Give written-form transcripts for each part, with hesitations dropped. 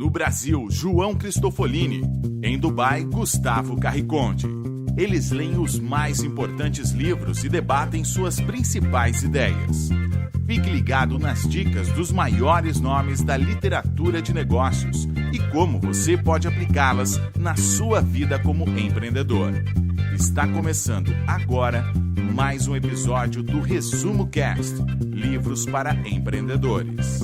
No Brasil, João Cristofolini. Em Dubai, Gustavo Carriconde. Eles leem os mais importantes livros e debatem suas principais ideias. Fique ligado nas dicas dos maiores nomes da literatura de negócios e como você pode aplicá-las na sua vida como empreendedor. Está começando agora mais um episódio do Resumo Cast, livros para empreendedores.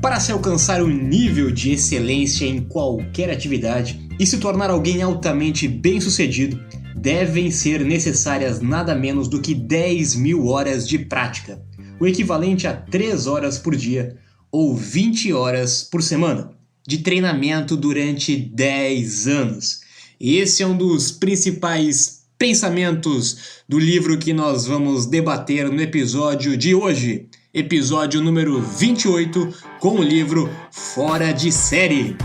Para se alcançar um nível de excelência em qualquer atividade e se tornar alguém altamente bem-sucedido, devem ser necessárias nada menos do que 10.000 horas de prática, o equivalente a 3 horas por dia ou 20 horas por semana, de treinamento durante 10 anos. Esse é um dos principais pensamentos do livro que nós vamos debater no episódio de hoje. Episódio número 28, com o livro Fora de Série.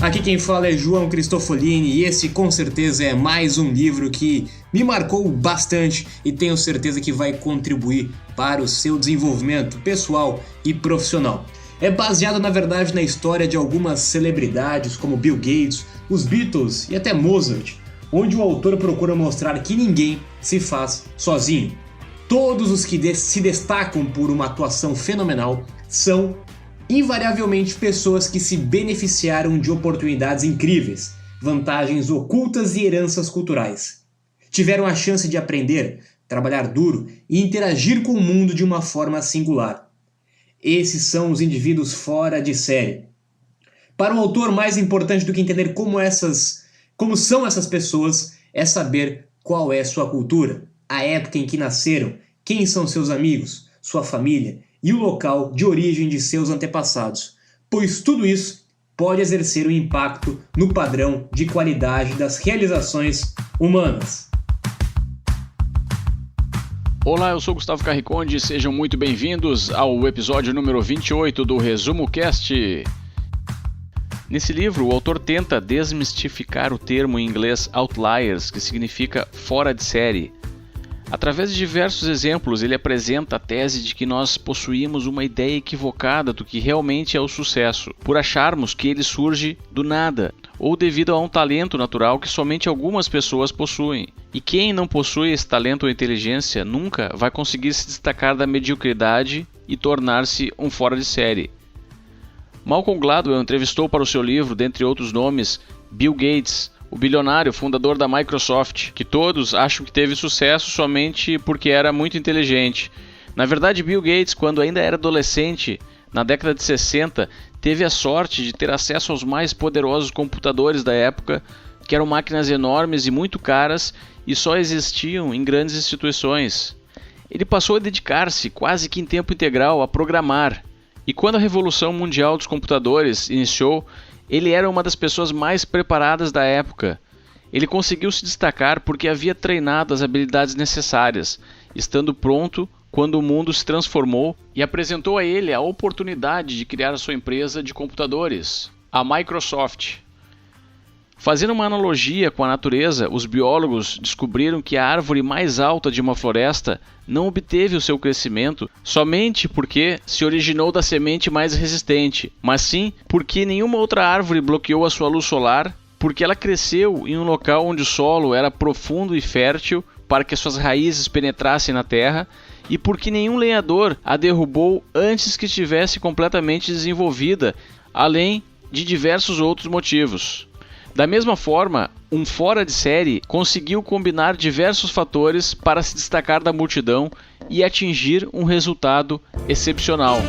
Aqui quem fala é João Cristofolini e esse com certeza é mais um livro que me marcou bastante e tenho certeza que vai contribuir para o seu desenvolvimento pessoal e profissional. É baseado na verdade na história de algumas celebridades como Bill Gates, os Beatles e até Mozart, onde o autor procura mostrar que ninguém se faz sozinho. Todos os que se destacam por uma atuação fenomenal são, invariavelmente, pessoas que se beneficiaram de oportunidades incríveis, vantagens ocultas e heranças culturais. Tiveram a chance de aprender, trabalhar duro e interagir com o mundo de uma forma singular. Esses são os indivíduos fora de série. Para o autor, mais importante do que entender como são essas pessoas é saber qual é sua cultura, a época em que nasceram, quem são seus amigos, sua família e o local de origem de seus antepassados, pois tudo isso pode exercer um impacto no padrão de qualidade das realizações humanas. Olá, eu sou Gustavo Carriconde e sejam muito bem-vindos ao episódio número 28 do Resumo Cast. Nesse livro, o autor tenta desmistificar o termo em inglês outliers, que significa fora de série. Através de diversos exemplos, ele apresenta a tese de que nós possuímos uma ideia equivocada do que realmente é o sucesso, por acharmos que ele surge do nada, ou devido a um talento natural que somente algumas pessoas possuem. E quem não possui esse talento ou inteligência nunca vai conseguir se destacar da mediocridade e tornar-se um fora de série. Malcolm Gladwell entrevistou para o seu livro, dentre outros nomes, Bill Gates, o bilionário fundador da Microsoft, que todos acham que teve sucesso somente porque era muito inteligente. Na verdade, Bill Gates, quando ainda era adolescente, na década de 60, teve a sorte de ter acesso aos mais poderosos computadores da época, que eram máquinas enormes e muito caras e só existiam em grandes instituições. Ele passou a dedicar-se quase que em tempo integral a programar, e quando a Revolução Mundial dos Computadores iniciou, ele era uma das pessoas mais preparadas da época. Ele conseguiu se destacar porque havia treinado as habilidades necessárias, estando pronto quando o mundo se transformou e apresentou a ele a oportunidade de criar a sua empresa de computadores, a Microsoft. Fazendo uma analogia com a natureza, os biólogos descobriram que a árvore mais alta de uma floresta não obteve o seu crescimento somente porque se originou da semente mais resistente, mas sim porque nenhuma outra árvore bloqueou a sua luz solar, porque ela cresceu em um local onde o solo era profundo e fértil para que suas raízes penetrassem na terra e porque nenhum lenhador a derrubou antes que estivesse completamente desenvolvida, além de diversos outros motivos. Da mesma forma, um fora de série conseguiu combinar diversos fatores para se destacar da multidão e atingir um resultado excepcional.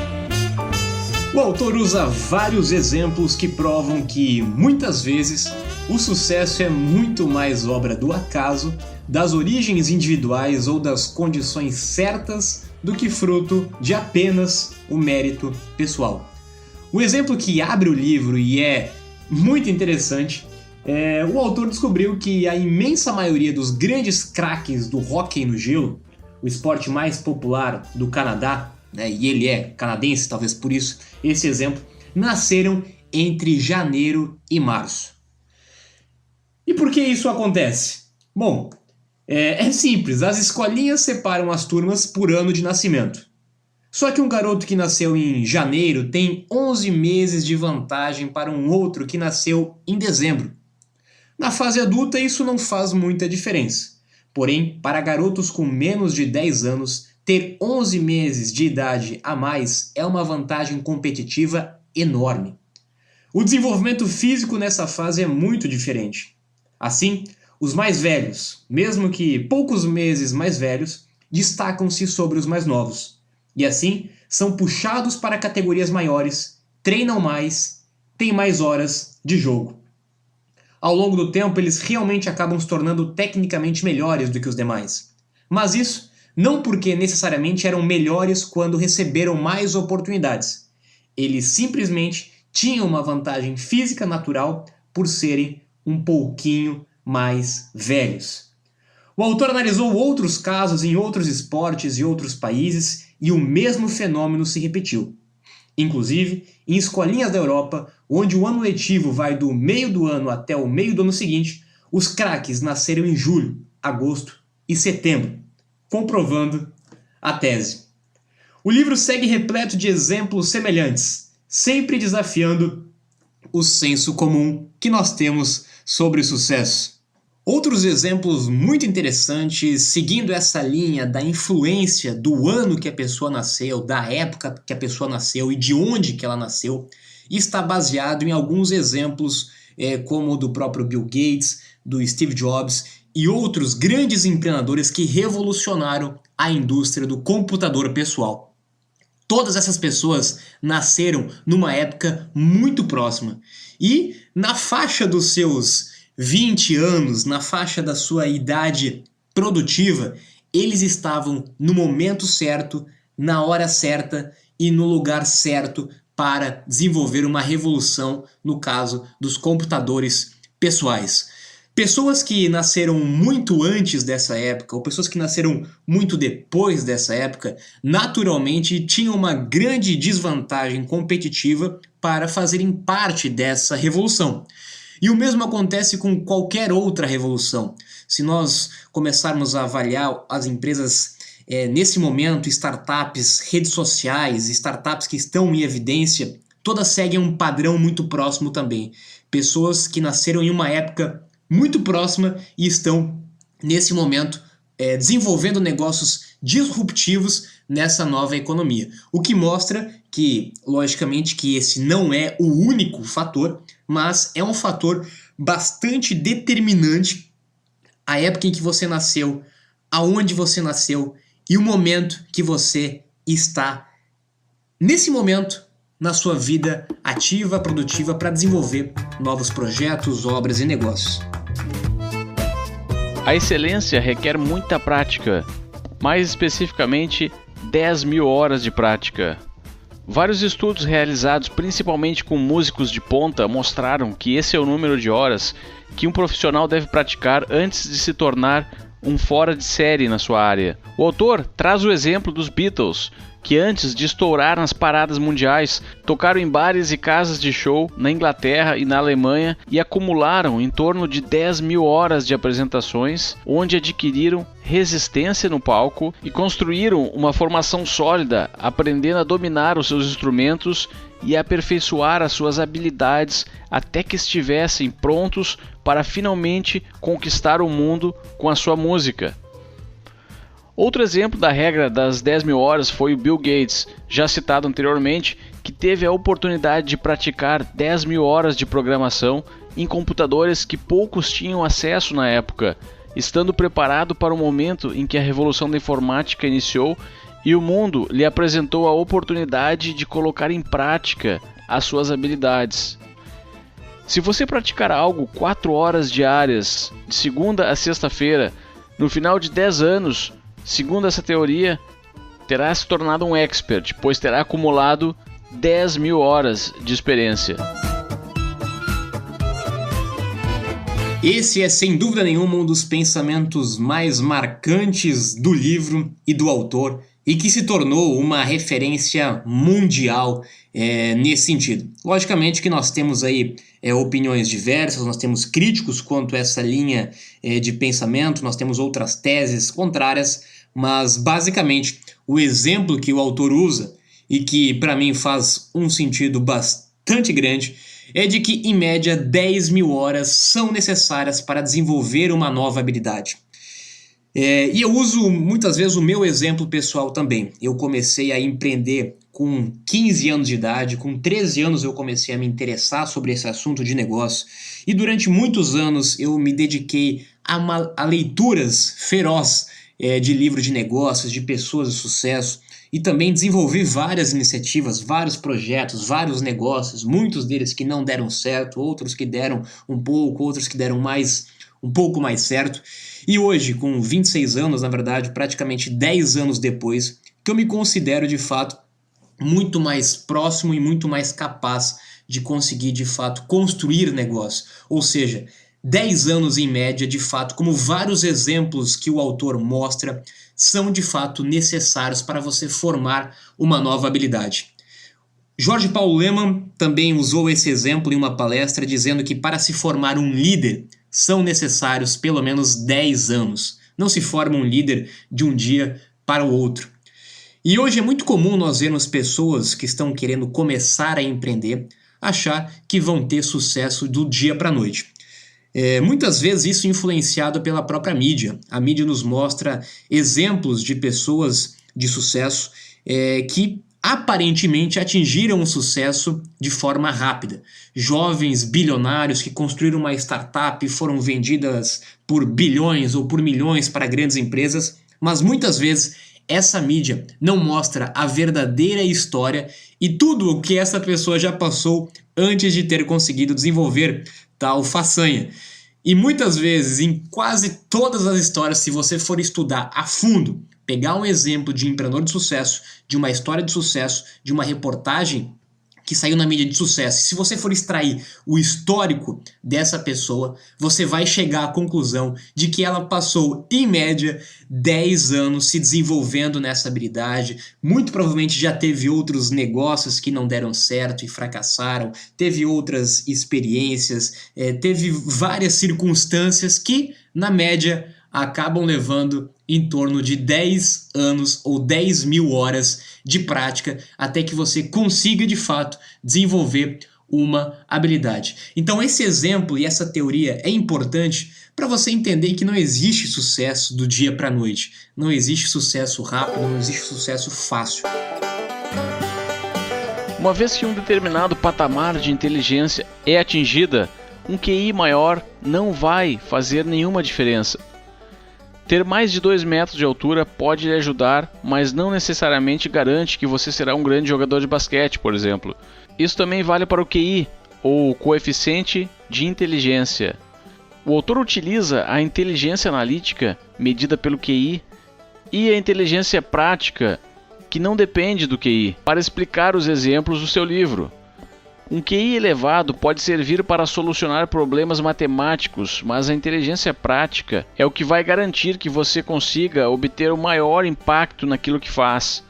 O autor usa vários exemplos que provam que, muitas vezes, o sucesso é muito mais obra do acaso, das origens individuais ou das condições certas do que fruto de apenas o mérito pessoal. O exemplo que abre o livro e é muito interessante o autor descobriu que a imensa maioria dos grandes craques do hóquei no gelo, o esporte mais popular do Canadá, e ele é canadense, talvez por isso esse exemplo, nasceram entre janeiro e março. E por que isso acontece? Bom, é simples, as escolinhas separam as turmas por ano de nascimento. Só que um garoto que nasceu em janeiro tem 11 meses de vantagem para um outro que nasceu em dezembro. Na fase adulta isso não faz muita diferença. Porém, para garotos com menos de 10 anos, ter 11 meses de idade a mais é uma vantagem competitiva enorme. O desenvolvimento físico nessa fase é muito diferente. Assim, os mais velhos, mesmo que poucos meses mais velhos, destacam-se sobre os mais novos. E assim, são puxados para categorias maiores, treinam mais, têm mais horas de jogo. Ao longo do tempo, eles realmente acabam se tornando tecnicamente melhores do que os demais. Mas isso não porque necessariamente eram melhores quando receberam mais oportunidades. Eles simplesmente tinham uma vantagem física natural por serem um pouquinho mais velhos. O autor analisou outros casos em outros esportes e outros países e o mesmo fenômeno se repetiu. Inclusive, em escolinhas da Europa, onde o ano letivo vai do meio do ano até o meio do ano seguinte, os craques nasceram em julho, agosto e setembro, comprovando a tese. O livro segue repleto de exemplos semelhantes, sempre desafiando o senso comum que nós temos sobre sucesso. Outros exemplos muito interessantes, seguindo essa linha da influência do ano que a pessoa nasceu, da época que a pessoa nasceu e de onde que ela nasceu, está baseado em alguns exemplos como o do próprio Bill Gates, do Steve Jobs e outros grandes empreendedores que revolucionaram a indústria do computador pessoal. Todas essas pessoas nasceram numa época muito próxima e na faixa dos seus 20 anos, na faixa da sua idade produtiva, eles estavam no momento certo, na hora certa e no lugar certo para desenvolver uma revolução, no caso dos computadores pessoais. Pessoas que nasceram muito antes dessa época, ou pessoas que nasceram muito depois dessa época, naturalmente tinham uma grande desvantagem competitiva para fazerem parte dessa revolução. E o mesmo acontece com qualquer outra revolução. Se nós começarmos a avaliar as empresas nesse momento, startups, redes sociais, startups que estão em evidência, todas seguem um padrão muito próximo também. Pessoas que nasceram em uma época muito próxima e estão, nesse momento, desenvolvendo negócios disruptivos nessa nova economia. O que mostra que, logicamente, que esse não é o único fator, mas é um fator bastante determinante a época em que você nasceu, aonde você nasceu e o momento que você está, nesse momento, na sua vida ativa, produtiva, para desenvolver novos projetos, obras e negócios. A excelência requer muita prática, mais especificamente 10.000 horas de prática. Vários estudos realizados principalmente com músicos de ponta mostraram que esse é o número de horas que um profissional deve praticar antes de se tornar um fora de série na sua área. O autor traz o exemplo dos Beatles, que antes de estourar nas paradas mundiais, tocaram em bares e casas de show na Inglaterra e na Alemanha e acumularam em torno de 10.000 horas de apresentações, onde adquiriram resistência no palco e construíram uma formação sólida, aprendendo a dominar os seus instrumentos e aperfeiçoar as suas habilidades até que estivessem prontos para finalmente conquistar o mundo com a sua música. Outro exemplo da regra das 10.000 horas foi o Bill Gates, já citado anteriormente, que teve a oportunidade de praticar 10.000 horas de programação em computadores que poucos tinham acesso na época, estando preparado para o momento em que a revolução da informática iniciou e o mundo lhe apresentou a oportunidade de colocar em prática as suas habilidades. Se você praticar algo 4 horas diárias, de segunda a sexta-feira, no final de 10 anos, segundo essa teoria, terá se tornado um expert, pois terá acumulado 10.000 horas de experiência. Esse é, sem dúvida nenhuma, um dos pensamentos mais marcantes do livro e do autor, e que se tornou uma referência mundial nesse sentido. Logicamente que nós temos aí opiniões diversas, nós temos críticos quanto a essa linha de pensamento, nós temos outras teses contrárias, mas basicamente o exemplo que o autor usa, e que para mim faz um sentido bastante grande, é de que, em média, 10 mil horas são necessárias para desenvolver uma nova habilidade. E eu uso muitas vezes o meu exemplo pessoal também. Eu comecei a empreender com 15 anos de idade, com 13 anos eu comecei a me interessar sobre esse assunto de negócio, e durante muitos anos eu me dediquei a leituras ferozes de livros de negócios, de pessoas de sucesso, e também desenvolvi várias iniciativas, vários projetos, vários negócios, muitos deles que não deram certo, outros que deram um pouco, outros que deram um pouco mais certo. E hoje, com 26 anos, na verdade, praticamente 10 anos depois, que eu me considero de fato muito mais próximo e muito mais capaz de conseguir de fato construir negócio. Ou seja, 10 anos em média, de fato, como vários exemplos que o autor mostra, são de fato necessários para você formar uma nova habilidade. Jorge Paulo Lemann também usou esse exemplo em uma palestra, dizendo que para se formar um líder são necessários pelo menos 10 anos. Não se forma um líder de um dia para o outro. E hoje é muito comum nós vermos pessoas que estão querendo começar a empreender achar que vão ter sucesso do dia para a noite. Muitas vezes isso é influenciado pela própria mídia. A mídia nos mostra exemplos de pessoas de sucesso que aparentemente atingiram o sucesso de forma rápida. Jovens bilionários que construíram uma startup e foram vendidas por bilhões ou por milhões para grandes empresas, mas muitas vezes essa mídia não mostra a verdadeira história e tudo o que essa pessoa já passou antes de ter conseguido desenvolver tal façanha. E muitas vezes, em quase todas as histórias, se você for estudar a fundo, pegar um exemplo de empreendedor de sucesso, de uma história de sucesso, de uma reportagem que saiu na mídia de sucesso, se você for extrair o histórico dessa pessoa, você vai chegar à conclusão de que ela passou, em média, 10 anos se desenvolvendo nessa habilidade, muito provavelmente já teve outros negócios que não deram certo e fracassaram, teve outras experiências, teve várias circunstâncias que, na média, acabam levando em torno de 10 anos ou 10 mil horas de prática até que você consiga, de fato, desenvolver uma habilidade. Então esse exemplo e essa teoria é importante para você entender que não existe sucesso do dia para a noite. Não existe sucesso rápido, não existe sucesso fácil. Uma vez que um determinado patamar de inteligência é atingida, um QI maior não vai fazer nenhuma diferença. Ter mais de 2 metros de altura pode lhe ajudar, mas não necessariamente garante que você será um grande jogador de basquete, por exemplo. Isso também vale para o QI, ou coeficiente de inteligência. O autor utiliza a inteligência analítica, medida pelo QI, e a inteligência prática, que não depende do QI, para explicar os exemplos do seu livro. Um QI elevado pode servir para solucionar problemas matemáticos, mas a inteligência prática é o que vai garantir que você consiga obter o maior impacto naquilo que faz.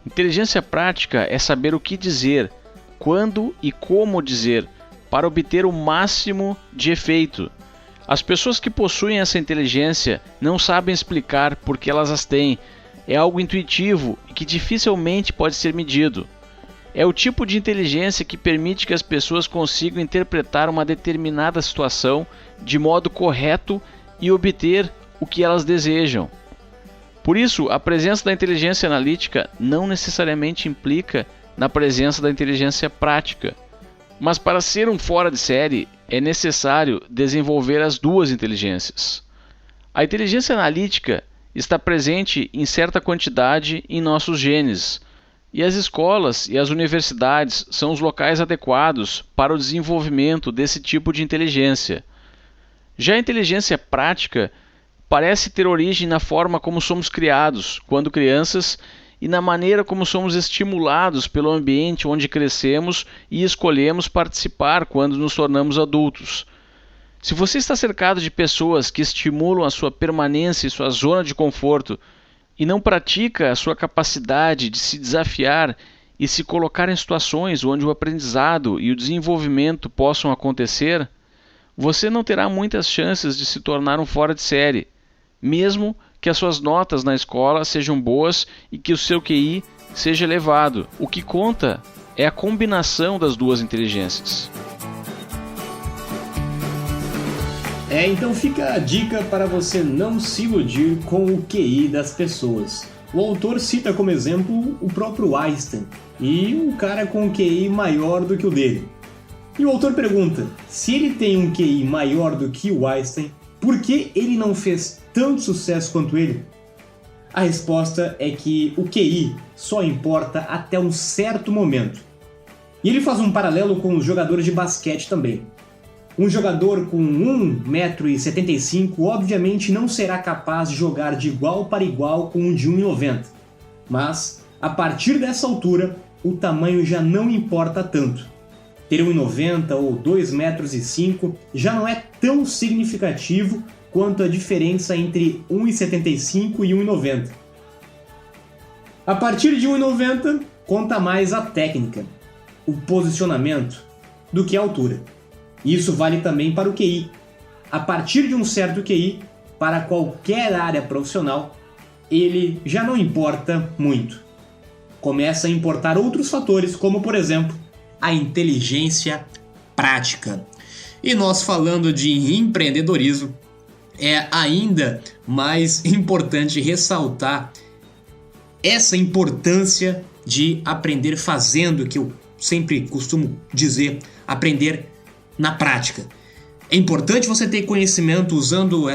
Inteligência prática é saber o que dizer, quando e como dizer, para obter o máximo de efeito. As pessoas que possuem essa inteligência não sabem explicar por que elas as têm. É algo intuitivo e que dificilmente pode ser medido. É o tipo de inteligência que permite que as pessoas consigam interpretar uma determinada situação de modo correto e obter o que elas desejam. Por isso, a presença da inteligência analítica não necessariamente implica na presença da inteligência prática. Mas para ser um fora de série, é necessário desenvolver as duas inteligências. A inteligência analítica está presente em certa quantidade em nossos genes, e as escolas e as universidades são os locais adequados para o desenvolvimento desse tipo de inteligência. Já a inteligência prática parece ter origem na forma como somos criados quando crianças e na maneira como somos estimulados pelo ambiente onde crescemos e escolhemos participar quando nos tornamos adultos. Se você está cercado de pessoas que estimulam a sua permanência em sua zona de conforto e não pratica a sua capacidade de se desafiar e se colocar em situações onde o aprendizado e o desenvolvimento possam acontecer, você não terá muitas chances de se tornar um fora de série, mesmo que as suas notas na escola sejam boas e que o seu QI seja elevado. O que conta é a combinação das duas inteligências. Então fica a dica para você não se iludir com o QI das pessoas. O autor cita como exemplo o próprio Einstein e um cara com um QI maior do que o dele. E o autor pergunta, se ele tem um QI maior do que o Einstein, por que ele não fez tanto sucesso quanto ele? A resposta é que o QI só importa até um certo momento. E ele faz um paralelo com os jogadores de basquete também. Um jogador com 1,75 m obviamente não será capaz de jogar de igual para igual com um de 1,90 m. Mas, a partir dessa altura, o tamanho já não importa tanto. Ter 1,90 m ou 2,05 m já não é tão significativo quanto a diferença entre 1,75 m e 1,90 m. A partir de 1,90 m, conta mais a técnica, o posicionamento, do que a altura. Isso vale também para o QI. A partir de um certo QI, para qualquer área profissional, ele já não importa muito. Começa a importar outros fatores, como por exemplo, a inteligência prática. E nós falando de empreendedorismo, é ainda mais importante ressaltar essa importância de aprender fazendo, que eu sempre costumo dizer, aprender na prática. É importante você ter conhecimento usando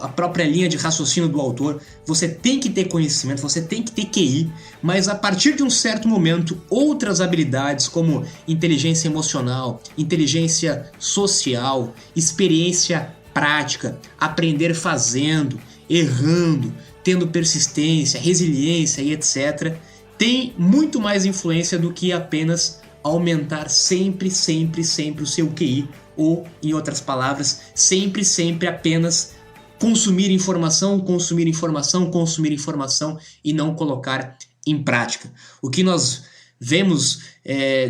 a própria linha de raciocínio do autor. Você tem que ter conhecimento, você tem que ter QI, mas a partir de um certo momento, outras habilidades como inteligência emocional, inteligência social, experiência prática, aprender fazendo, errando, tendo persistência, resiliência e etc., tem muito mais influência do que apenas aumentar sempre o seu QI, ou, em outras palavras, sempre apenas consumir informação e não colocar em prática. O que nós vemos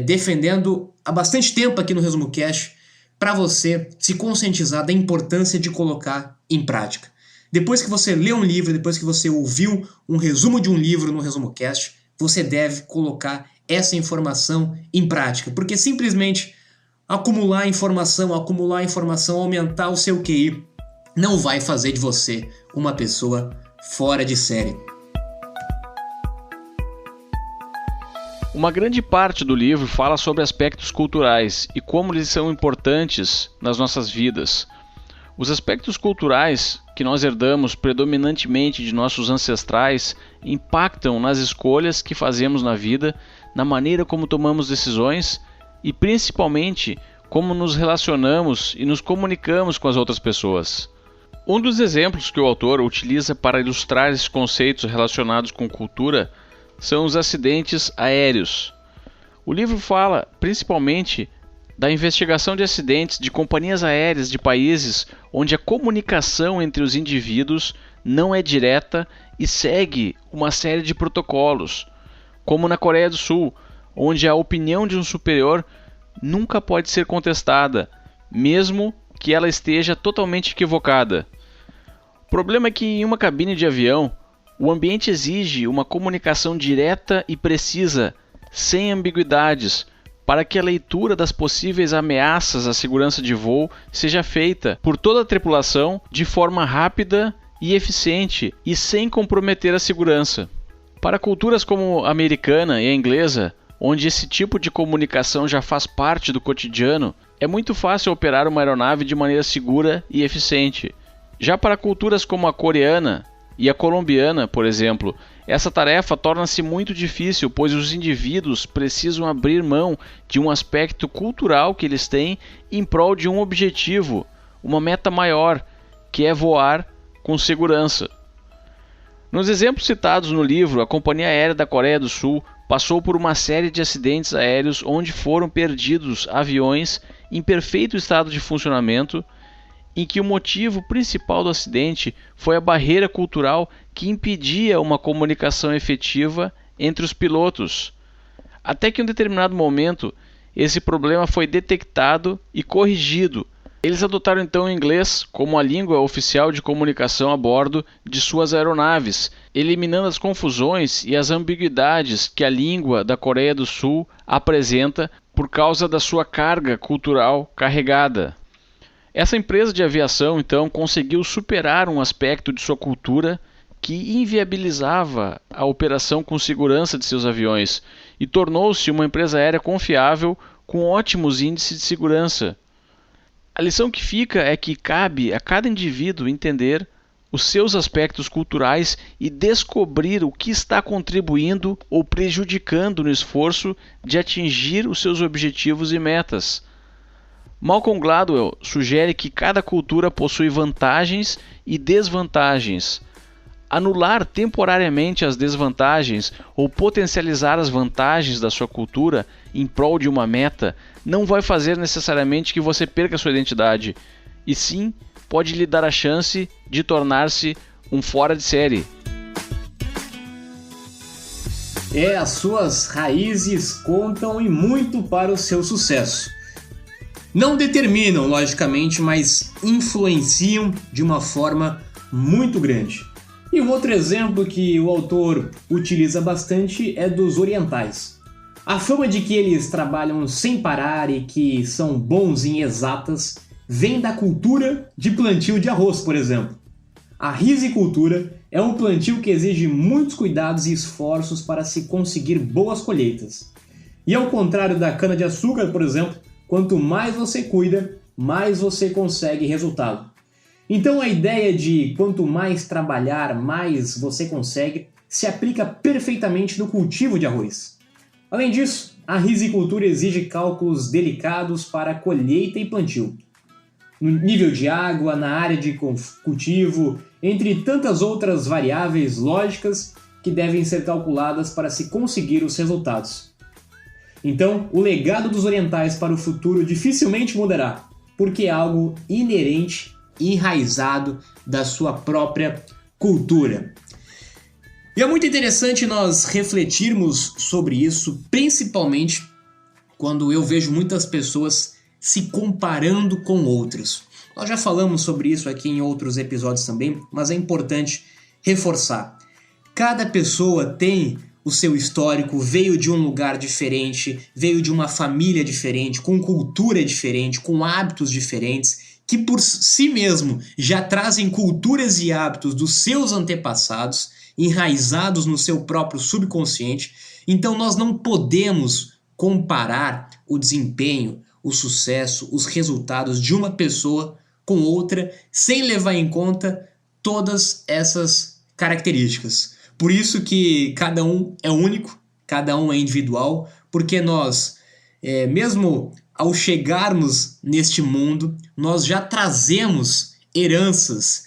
defendendo há bastante tempo aqui no Resumo Cast, para você se conscientizar da importância de colocar em prática. Depois que você lê um livro, depois que você ouviu um resumo de um livro no Resumo Cast, você deve colocar essa informação em prática, porque simplesmente acumular informação, aumentar o seu QI, não vai fazer de você uma pessoa fora de série. Uma grande parte do livro fala sobre aspectos culturais e como eles são importantes nas nossas vidas. Os aspectos culturais que nós herdamos predominantemente de nossos ancestrais impactam nas escolhas que fazemos na vida, na maneira como tomamos decisões e principalmente como nos relacionamos e nos comunicamos com as outras pessoas. Um dos exemplos que o autor utiliza para ilustrar esses conceitos relacionados com cultura são os acidentes aéreos. O livro fala principalmente da investigação de acidentes de companhias aéreas de países onde a comunicação entre os indivíduos não é direta e segue uma série de protocolos, como na Coreia do Sul, onde a opinião de um superior nunca pode ser contestada, mesmo que ela esteja totalmente equivocada. O problema é que em uma cabine de avião, o ambiente exige uma comunicação direta e precisa, sem ambiguidades, para que a leitura das possíveis ameaças à segurança de voo seja feita por toda a tripulação de forma rápida e eficiente e sem comprometer a segurança. Para culturas como a americana e a inglesa, onde esse tipo de comunicação já faz parte do cotidiano, é muito fácil operar uma aeronave de maneira segura e eficiente. Já para culturas como a coreana e a colombiana, por exemplo, essa tarefa torna-se muito difícil, pois os indivíduos precisam abrir mão de um aspecto cultural que eles têm em prol de um objetivo, uma meta maior, que é voar com segurança. Nos exemplos citados no livro, a Companhia Aérea da Coreia do Sul passou por uma série de acidentes aéreos onde foram perdidos aviões em perfeito estado de funcionamento, em que o motivo principal do acidente foi a barreira cultural que impedia uma comunicação efetiva entre os pilotos. Até que em um determinado momento, esse problema foi detectado e corrigido, Eles adotaram então o inglês como a língua oficial de comunicação a bordo de suas aeronaves, eliminando as confusões e as ambiguidades que a língua da Coreia do Sul apresenta por causa da sua carga cultural carregada. Essa empresa de aviação então conseguiu superar um aspecto de sua cultura que inviabilizava a operação com segurança de seus aviões e tornou-se uma empresa aérea confiável com ótimos índices de segurança. A lição que fica é que cabe a cada indivíduo entender os seus aspectos culturais e descobrir o que está contribuindo ou prejudicando no esforço de atingir os seus objetivos e metas. Malcolm Gladwell sugere que cada cultura possui vantagens e desvantagens. Anular temporariamente as desvantagens ou potencializar as vantagens da sua cultura em prol de uma meta não vai fazer necessariamente que você perca sua identidade, e sim pode lhe dar a chance de tornar-se um fora de série. As suas raízes contam e muito para o seu sucesso. Não determinam, logicamente, mas influenciam de uma forma muito grande. E um outro exemplo que o autor utiliza bastante é dos orientais. A fama de que eles trabalham sem parar e que são bons em exatas vem da cultura de plantio de arroz, por exemplo. A rizicultura é um plantio que exige muitos cuidados e esforços para se conseguir boas colheitas. E ao contrário da cana-de-açúcar, por exemplo, quanto mais você cuida, mais você consegue resultado. Então a ideia de quanto mais trabalhar, mais você consegue, se aplica perfeitamente no cultivo de arroz. Além disso, a rizicultura exige cálculos delicados para a colheita e plantio. No nível de água, na área de cultivo, entre tantas outras variáveis lógicas que devem ser calculadas para se conseguir os resultados. Então, o legado dos orientais para o futuro dificilmente mudará, porque é algo inerente, enraizado da sua própria cultura. E é muito interessante nós refletirmos sobre isso, principalmente quando eu vejo muitas pessoas se comparando com outros. Nós já falamos sobre isso aqui em outros episódios também, mas é importante reforçar. Cada pessoa tem o seu histórico, veio de um lugar diferente, veio de uma família diferente, com cultura diferente, com hábitos diferentes, que por si mesmo já trazem culturas e hábitos dos seus antepassados, enraizados no seu próprio subconsciente. Então nós não podemos comparar o desempenho, o sucesso, os resultados de uma pessoa com outra sem levar em conta todas essas características. Por isso que cada um é único, cada um é individual, porque nós, mesmo ao chegarmos neste mundo, nós já trazemos heranças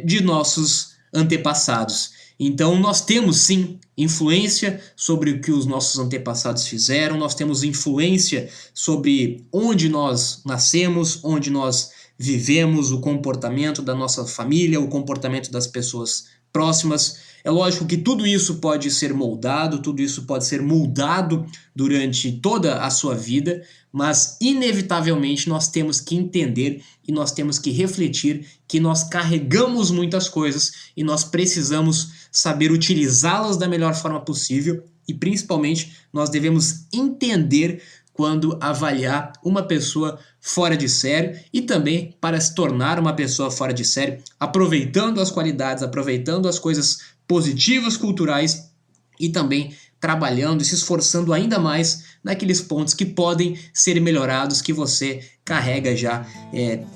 de nossos antepassados. Então nós temos sim influência sobre o que os nossos antepassados fizeram, nós temos influência sobre onde nós nascemos, onde nós vivemos, o comportamento da nossa família, o comportamento das pessoas próximas. É lógico que tudo isso pode ser moldado, tudo isso pode ser moldado durante toda a sua vida, mas inevitavelmente nós temos que entender e nós temos que refletir que nós carregamos muitas coisas e nós precisamos saber utilizá-las da melhor forma possível e principalmente nós devemos entender quando avaliar uma pessoa fora de série e também para se tornar uma pessoa fora de série, aproveitando as qualidades, aproveitando as coisas positivas culturais e também trabalhando e se esforçando ainda mais naqueles pontos que podem ser melhorados, que você carrega já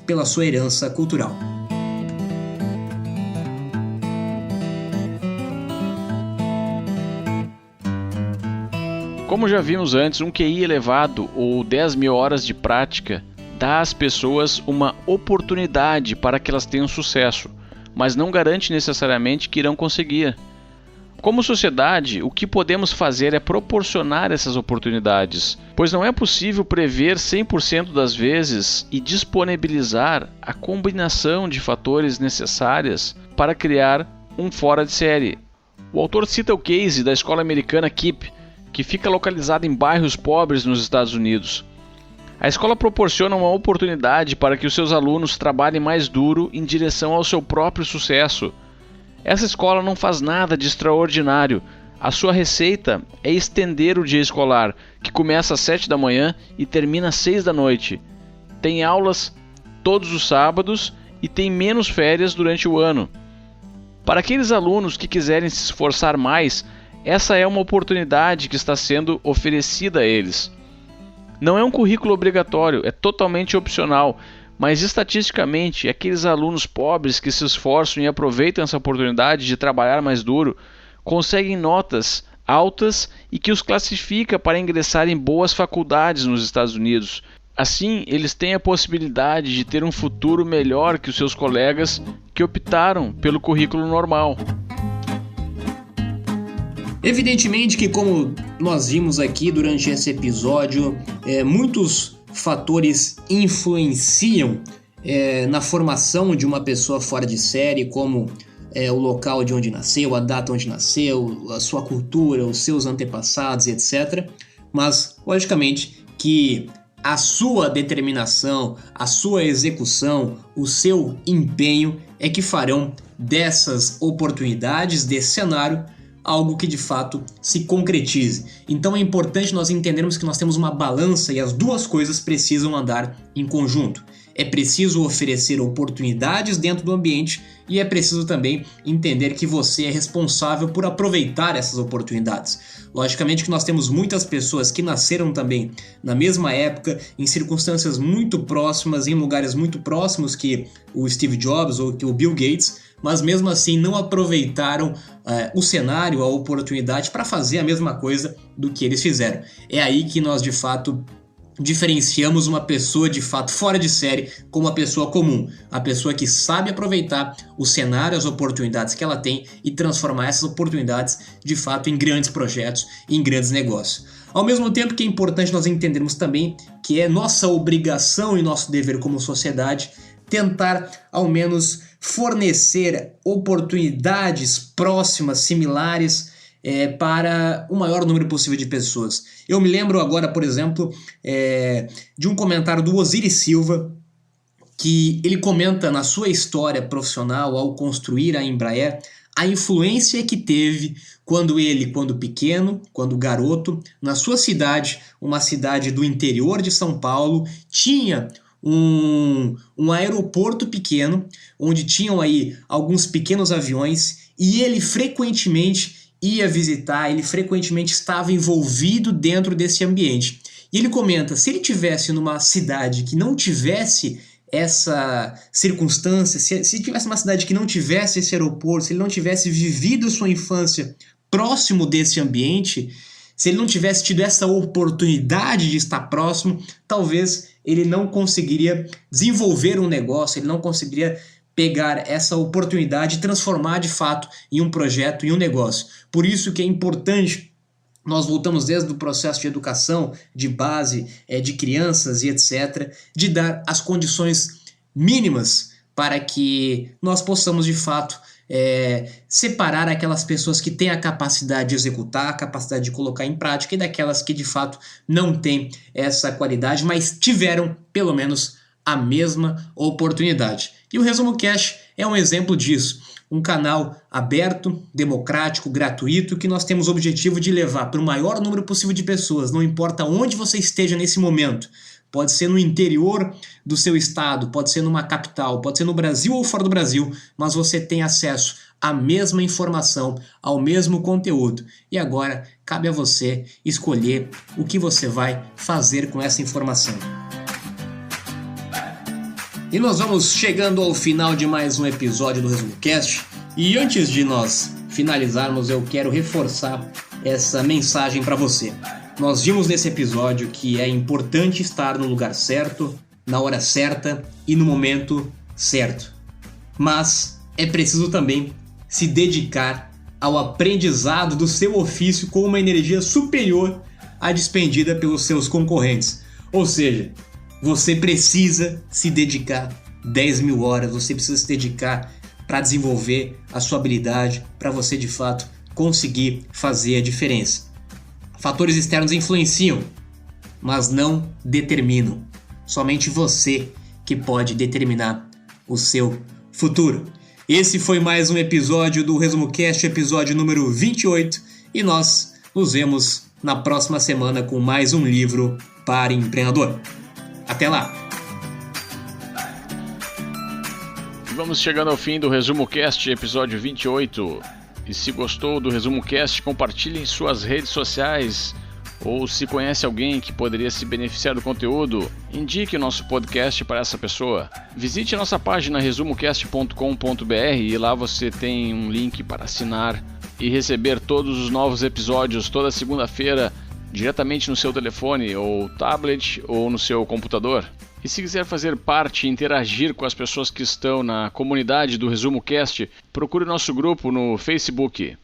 pela sua herança cultural. Como já vimos antes, um QI elevado ou 10 mil horas de prática dá às pessoas uma oportunidade para que elas tenham sucesso, mas não garante necessariamente que irão conseguir. Como sociedade, o que podemos fazer é proporcionar essas oportunidades, pois não é possível prever 100% das vezes e disponibilizar a combinação de fatores necessárias para criar um fora de série. O autor cita o case da escola americana KEEP, que fica localizada em bairros pobres nos Estados Unidos. A escola proporciona uma oportunidade para que os seus alunos trabalhem mais duro em direção ao seu próprio sucesso. Essa escola não faz nada de extraordinário. A sua receita é estender o dia escolar, que começa às 7 da manhã e termina às 6 da noite. Tem aulas todos os sábados e tem menos férias durante o ano. Para aqueles alunos que quiserem se esforçar mais, essa é uma oportunidade que está sendo oferecida a eles. Não é um currículo obrigatório, é totalmente opcional, mas estatisticamente, aqueles alunos pobres que se esforçam e aproveitam essa oportunidade de trabalhar mais duro, conseguem notas altas e que os classifica para ingressar em boas faculdades nos Estados Unidos. Assim, eles têm a possibilidade de ter um futuro melhor que os seus colegas que optaram pelo currículo normal. Evidentemente que, como nós vimos aqui durante esse episódio, muitos fatores influenciam na formação de uma pessoa fora de série, como o local de onde nasceu, a data onde nasceu, a sua cultura, os seus antepassados, etc. Mas, logicamente, que a sua determinação, a sua execução, o seu empenho é que farão dessas oportunidades, desse cenário, algo que de fato se concretize. Então é importante nós entendermos que nós temos uma balança e as duas coisas precisam andar em conjunto. É preciso oferecer oportunidades dentro do ambiente e é preciso também entender que você é responsável por aproveitar essas oportunidades. Logicamente que nós temos muitas pessoas que nasceram também na mesma época, em circunstâncias muito próximas, em lugares muito próximos que o Steve Jobs ou que o Bill Gates, mas mesmo assim não aproveitaram o cenário, a oportunidade para fazer a mesma coisa do que eles fizeram. É aí que nós de fato diferenciamos uma pessoa de fato fora de série com uma pessoa comum, a pessoa que sabe aproveitar o cenário, as oportunidades que ela tem e transformar essas oportunidades de fato em grandes projetos, em grandes negócios. Ao mesmo tempo que é importante nós entendermos também que é nossa obrigação e nosso dever como sociedade tentar ao menos fornecer oportunidades próximas, similares, para o maior número possível de pessoas. Eu me lembro agora, por exemplo, de um comentário do Osiris Silva, que ele comenta na sua história profissional ao construir a Embraer, a influência que teve quando pequeno, quando garoto, na sua cidade, uma cidade do interior de São Paulo, tinha um aeroporto pequeno, onde tinham aí alguns pequenos aviões, e ele frequentemente ia visitar, ele frequentemente estava envolvido dentro desse ambiente. E ele comenta, se ele tivesse numa cidade que não tivesse essa circunstância, se tivesse uma cidade que não tivesse esse aeroporto, se ele não tivesse vivido sua infância próximo desse ambiente, se ele não tivesse tido essa oportunidade de estar próximo, talvez ele não conseguiria desenvolver um negócio, ele não conseguiria pegar essa oportunidade e transformar de fato em um projeto, em um negócio. Por isso que é importante, nós voltamos desde o processo de educação, de base, de crianças e etc., de dar as condições mínimas para que nós possamos de fato separar aquelas pessoas que têm a capacidade de executar, a capacidade de colocar em prática, e daquelas que de fato não têm essa qualidade, mas tiveram pelo menos a mesma oportunidade. E o Resumo Cash é um exemplo disso. Um canal aberto, democrático, gratuito, que nós temos o objetivo de levar para o maior número possível de pessoas, não importa onde você esteja nesse momento. Pode ser no interior do seu estado, pode ser numa capital, pode ser no Brasil ou fora do Brasil, mas você tem acesso à mesma informação, ao mesmo conteúdo. E agora cabe a você escolher o que você vai fazer com essa informação. E nós vamos chegando ao final de mais um episódio do Resumo Cast. E antes de nós finalizarmos, eu quero reforçar essa mensagem para você. Nós vimos nesse episódio que é importante estar no lugar certo, na hora certa e no momento certo. Mas é preciso também se dedicar ao aprendizado do seu ofício com uma energia superior à despendida pelos seus concorrentes. Ou seja, você precisa se dedicar 10 mil horas, você precisa se dedicar para desenvolver a sua habilidade, para você de fato conseguir fazer a diferença. Fatores externos influenciam, mas não determinam. Somente você que pode determinar o seu futuro. Esse foi mais um episódio do Resumo Cast, episódio número 28, e nós nos vemos na próxima semana com mais um livro para empreendedor. Até lá! Vamos chegando ao fim do Resumo Cast, episódio 28. E se gostou do Resumo Cast, compartilhe em suas redes sociais. Ou se conhece alguém que poderia se beneficiar do conteúdo, indique o nosso podcast para essa pessoa. Visite a nossa página resumocast.com.br e lá você tem um link para assinar e receber todos os novos episódios toda segunda-feira diretamente no seu telefone ou tablet ou no seu computador. E se quiser fazer parte e interagir com as pessoas que estão na comunidade do Resumo Cast, procure o nosso grupo no Facebook.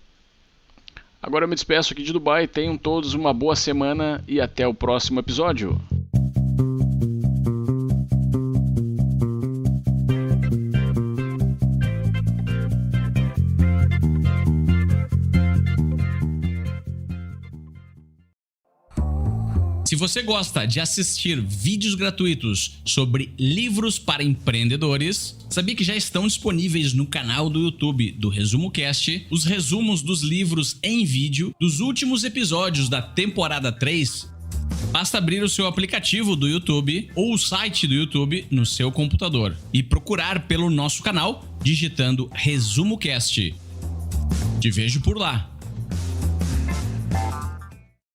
Agora eu me despeço aqui de Dubai, tenham todos uma boa semana e até o próximo episódio. Se você gosta de assistir vídeos gratuitos sobre livros para empreendedores, sabia que já estão disponíveis no canal do YouTube do Resumo Cast os resumos dos livros em vídeo dos últimos episódios da temporada 3? Basta abrir o seu aplicativo do YouTube ou o site do YouTube no seu computador e procurar pelo nosso canal digitando Resumo Cast. Te vejo por lá.